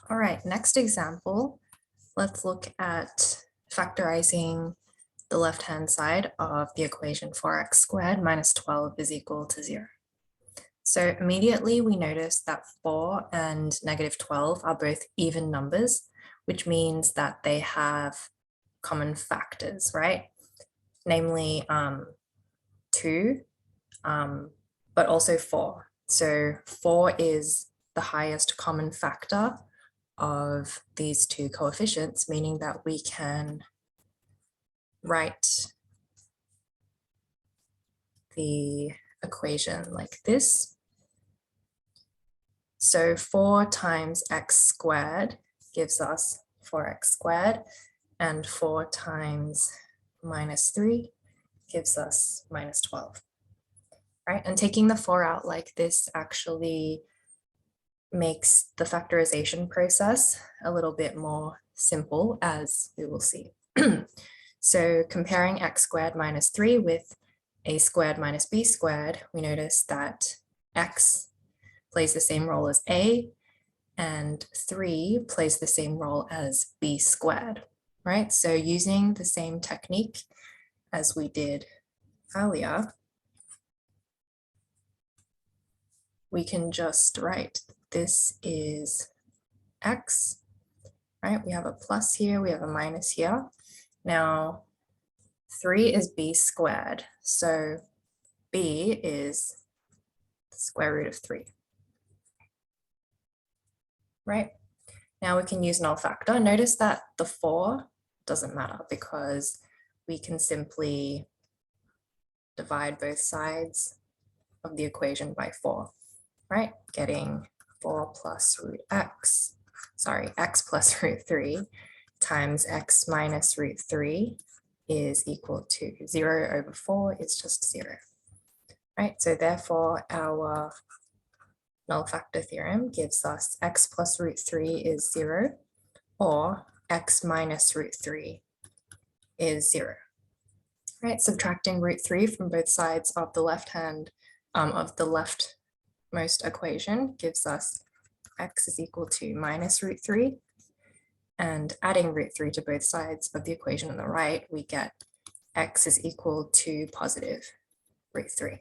All right, next example, let's look at factorizing the left-hand side of the equation 4x squared minus 12 is equal to 0. So immediately we notice that 4 and negative 12 are both even numbers, which means that they have common factors, right? Namely 2, but also 4. So 4 is the highest common factor of these two coefficients, meaning that we can write the equation like this. So 4 times x squared gives us 4x squared, and 4 times minus 3 gives us minus 12, right? And taking the 4 out like this actually makes the factorization process a little bit more simple, as we will see. So comparing x squared minus 3 with a squared minus b squared, we notice that x plays the same role as a, and 3 plays the same role as b squared, right? So using the same technique as we did earlier, we can just write this is x, right? We have a plus here, we have a minus here. Now, 3 is b squared, so b is the square root of 3, right? Now we can use null factor. Notice that the 4 doesn't matter because we can simply divide both sides of the equation by 4, right? Getting 4 plus root x, x plus root 3 times x minus root 3 is equal to 0 over 4 is just 0, right? So therefore our null factor theorem gives us x plus root 3 is 0, or x minus root 3 is 0, right? Subtracting root 3 from both sides of the left hand of the leftmost equation gives us x is equal to minus root 3, and adding root 3 to both sides of the equation on the right, we get x is equal to positive root 3.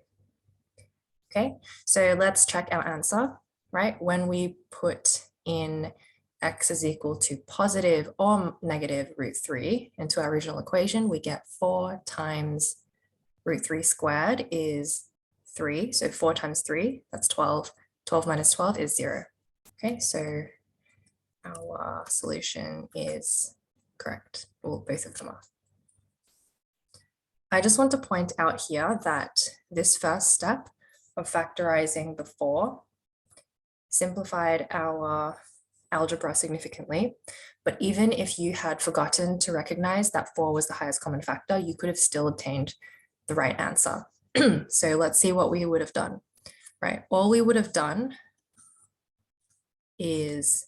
Okay, so let's check our answer, right? When we put in x is equal to positive or negative root 3 into our original equation, we get 4 times root 3 squared is 3. So 4 times 3, that's 12. 12 minus 12 is 0. Okay, so our solution is correct. Well, both of them are. I just want to point out here that this first step of factorizing the 4 simplified our algebra significantly, but even if you had forgotten to recognize that 4 was the highest common factor, you could have still obtained the right answer. So let's see what we would have done, right? All we would have done is,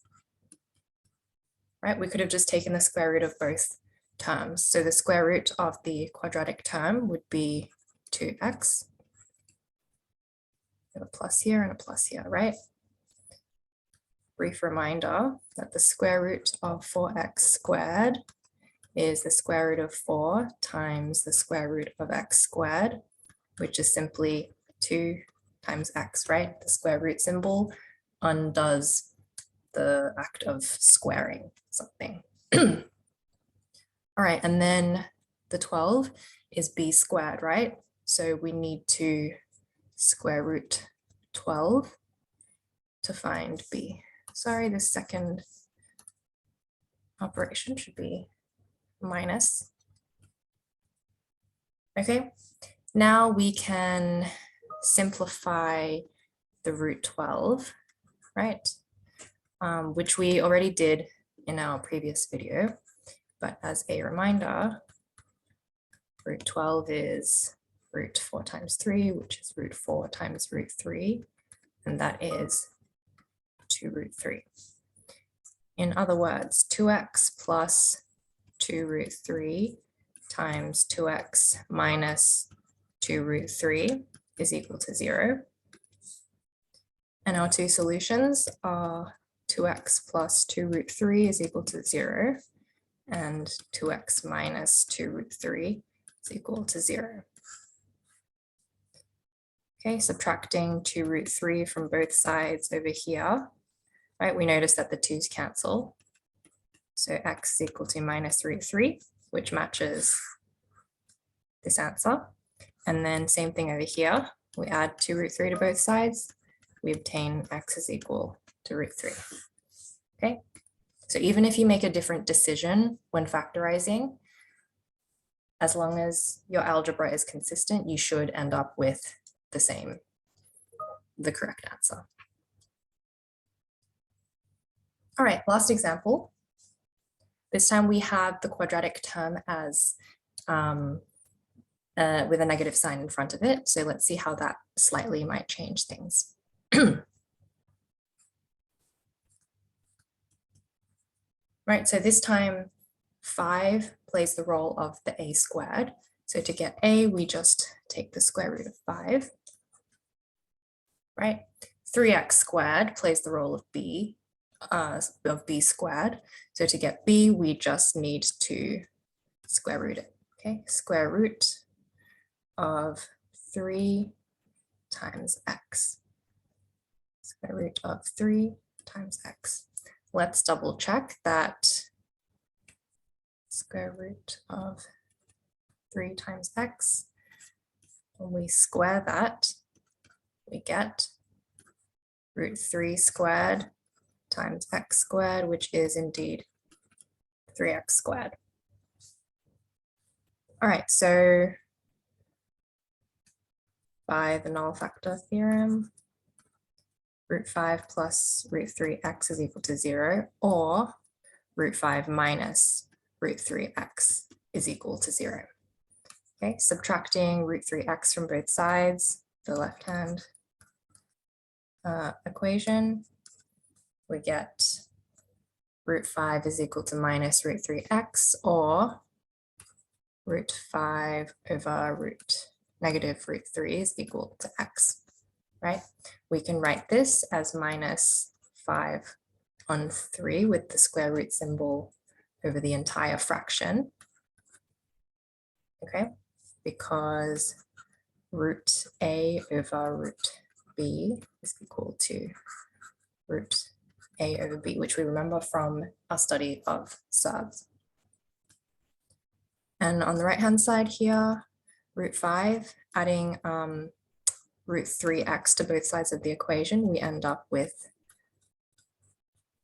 right, we could have just taken the square root of both terms. So the square root of the quadratic term would be 2x. We have a plus here and a plus here, right? Brief reminder that the square root of 4x squared is the square root of 4 times the square root of x squared, which is simply 2 times x, right? The square root symbol undoes the act of squaring something. All right, and then the 12 is b squared, right? So we need to square root 12 to find b. Sorry, the second operation should be minus. Okay, now we can simplify the root 12, right? Which we already did in our previous video, but as a reminder, root 12 is root 4 times 3, which is root 4 times root 3, and that is 2 root 3. In other words, 2x plus 2 root 3 times 2x minus 2 root 3 is equal to 0. And our two solutions are 2x plus 2 root 3 is equal to 0, and 2x minus 2 root 3 is equal to 0. Okay, subtracting 2 root 3 from both sides over here, right, we notice that the 2's cancel. So x is equal to minus root 3, which matches this answer. And then same thing over here, we add 2 root 3 to both sides, we obtain x is equal to root 3. Okay, so even if you make a different decision when factorizing, as long as your algebra is consistent, you should end up with the correct answer. All right, last example. This time we have the quadratic term as with a negative sign in front of it. So let's see how that slightly might change things. Right, so this time 5 plays the role of the a squared. So to get a, we just take the square root of 5. Right, 3x squared plays the role of b squared. So to get b, we just need to square root it. Okay, square root of 3 times x. Square root of 3 times x. Let's double check that square root of 3 times x. When we square that, we get root 3 squared times x squared, which is indeed 3x squared. All right, so by the null factor theorem, root 5 plus root 3x is equal to 0, or root 5 minus root 3x is equal to 0. Okay, subtracting root 3x from both sides, the left-hand equation, we get root 5 is equal to minus root 3x, or root 5 over negative root 3 is equal to x, right? We can write this as minus 5 on 3 with the square root symbol over the entire fraction, okay? Because root a over root b is equal to root a over b, which we remember from our study of subs. And on the right-hand side here, root 5, adding root 3x to both sides of the equation, we end up with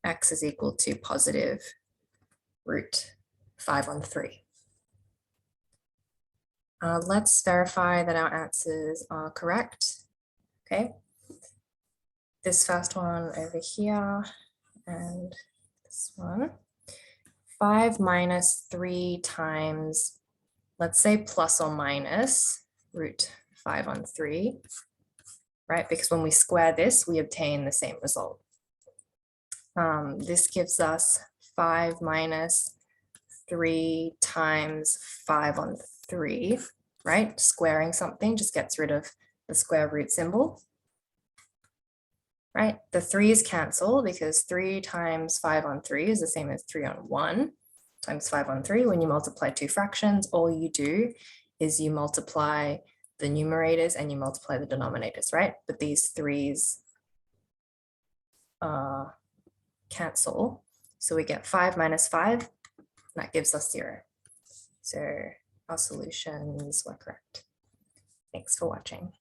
x is equal to positive root 5 on 3. Let's verify that our answers are correct. Okay, this first one over here and this one. 5 minus 3 times, let's say plus or minus root 5 on 3, right? Because when we square this, we obtain the same result. This gives us 5 minus 3 times 5 on 3, right? Squaring something just gets rid of the square root symbol, right? The 3's cancel because 3 times 5 on 3 is the same as 3 on 1 times 5 on 3. When you multiply two fractions, all you do is you multiply the numerators and you multiply the denominators, right? But these 3's cancel. So we get 5 minus 5, and that gives us 0. So our solutions were correct. Thanks for watching.